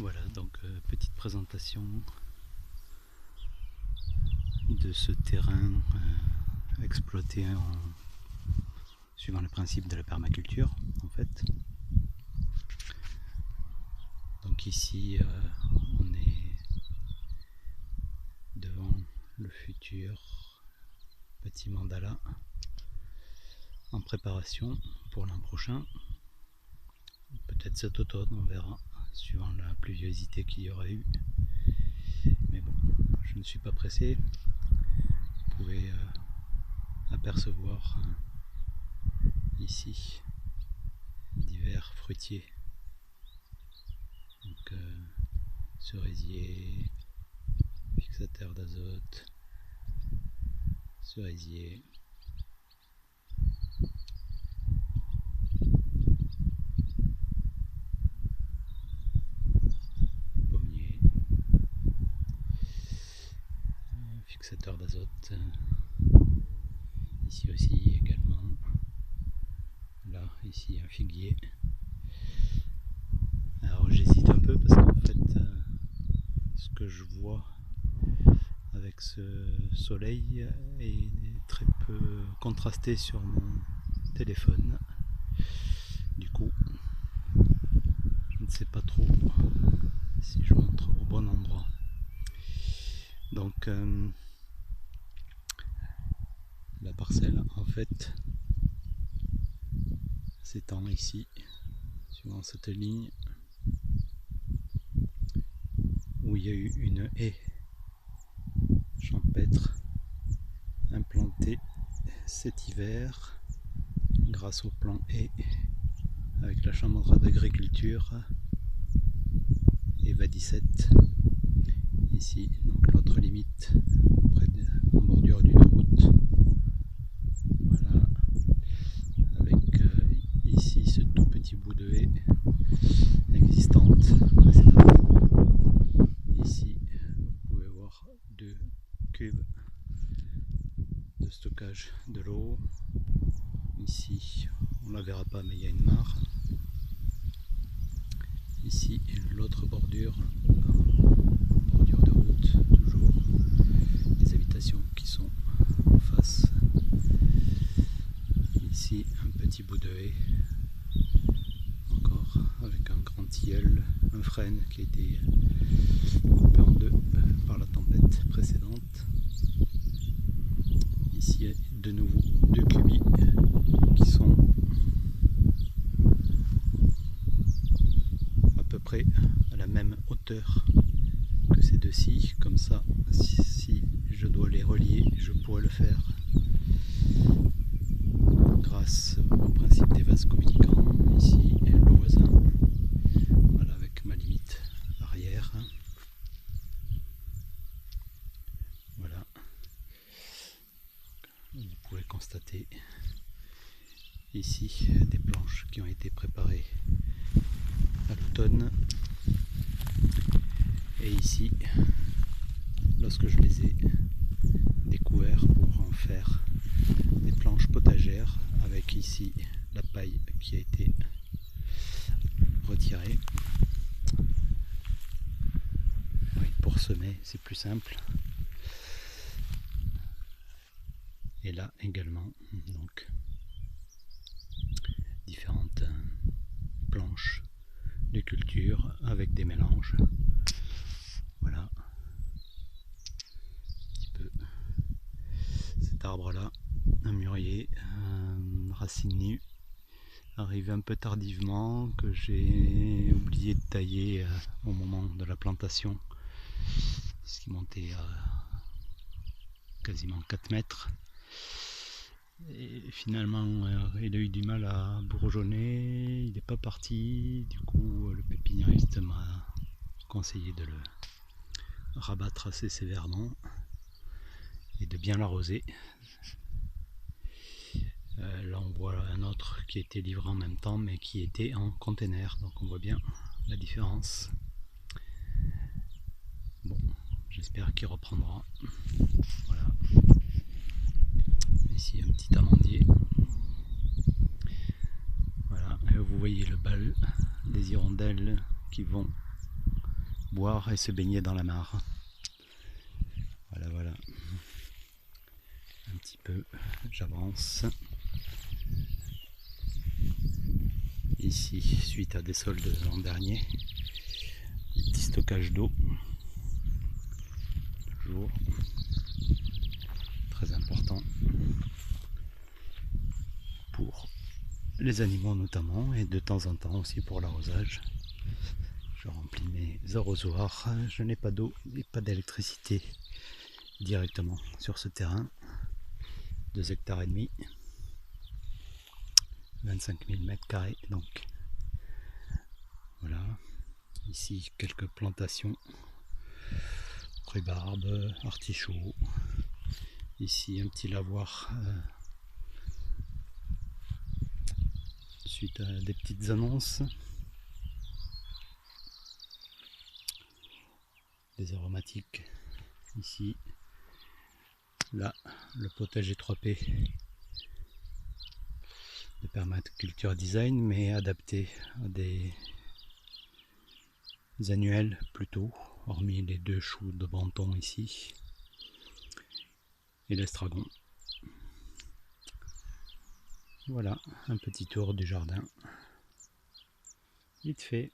Voilà, donc petite présentation de ce terrain exploité suivant le principe de la permaculture en fait. Donc ici on est devant le futur petit mandala en préparation pour l'an prochain, peut-être cet automne, on verra, suivant la pluviosité qu'il y aurait eu. Mais bon, je ne suis pas pressé. Vous pouvez apercevoir ici divers fruitiers, donc cerisier, fixateur d'azote, cerisier, pommier, fixateur d'azote, ici aussi également, là ici un figuier. Alors j'hésite un peu parce qu'en fait ce que je vois avec ce soleil est très peu contrasté sur mon téléphone. Du coup, je ne sais pas trop si je montre au bon endroit. Donc la parcelle en fait s'étend ici, suivant cette ligne, où il y a eu une haie champêtre implantée cet hiver grâce au plan haie avec la chambre d'agriculture EVA 17 ici, donc l'autre limite près de, en bordure d'une route. Voilà, avec ici ce tout petit bout de haie existante précédemment. Ici vous pouvez voir deux cuves de stockage de l'eau. Ici on ne la verra pas mais il y a une mare. Ici l'autre bordure de route, toujours les habitations qui sont en face. Ici un petit bout de haie, encore avec un grand tilleul, un frêne qui a été coupé en deux par la tempête précédente. Ici de nouveau deux cubis qui sont à peu près à la même hauteur que ces deux-ci, comme ça si je dois les relier je pourrais le faire grâce au principe des vases communicants. Ici le voisin, voilà, avec ma limite arrière. Voilà, vous pouvez constater ici des planches qui ont été préparées à l'automne, et ici lorsque je les ai découverts pour en faire des planches potagères, avec ici la paille qui a été retirée. Oui, pour semer c'est plus simple. Et là également donc différentes planches de culture avec des mélanges. Voilà un petit peu cet arbre là, un mûrier, racine nue, arrivé un peu tardivement, que j'ai oublié de tailler au moment de la plantation, ce qui montait à quasiment 4 mètres. Et finalement il a eu du mal à bourgeonner, il n'est pas parti, du coup le pépiniériste m'a conseillé de le rabattre assez sévèrement et de bien l'arroser. Là on voit un autre qui a été livré en même temps mais qui était en container, donc on voit bien la différence. Bon, j'espère qu'il reprendra. Voilà, ici un petit amandier. Voilà, et vous voyez le bal des hirondelles qui vont boire et se baigner dans la mare. Voilà, voilà. Un petit peu, j'avance. Ici, suite à des soldes l'an dernier, des petits stockages d'eau. Toujours très important pour les animaux notamment, et de temps en temps aussi pour l'arrosage. Je remplis mes arrosoirs. Je n'ai pas d'eau et pas d'électricité directement sur ce terrain. 2 hectares et demi, 25 000 mètres carrés. Donc voilà, ici quelques plantations, rhubarbe, artichaut. Ici un petit lavoir suite à des petites annonces. Des aromatiques ici. Là, le potager 3P de permaculture design, mais adapté à des annuels plutôt, hormis les 2 choux de Banton ici et l'estragon. Voilà, un petit tour du jardin, vite fait.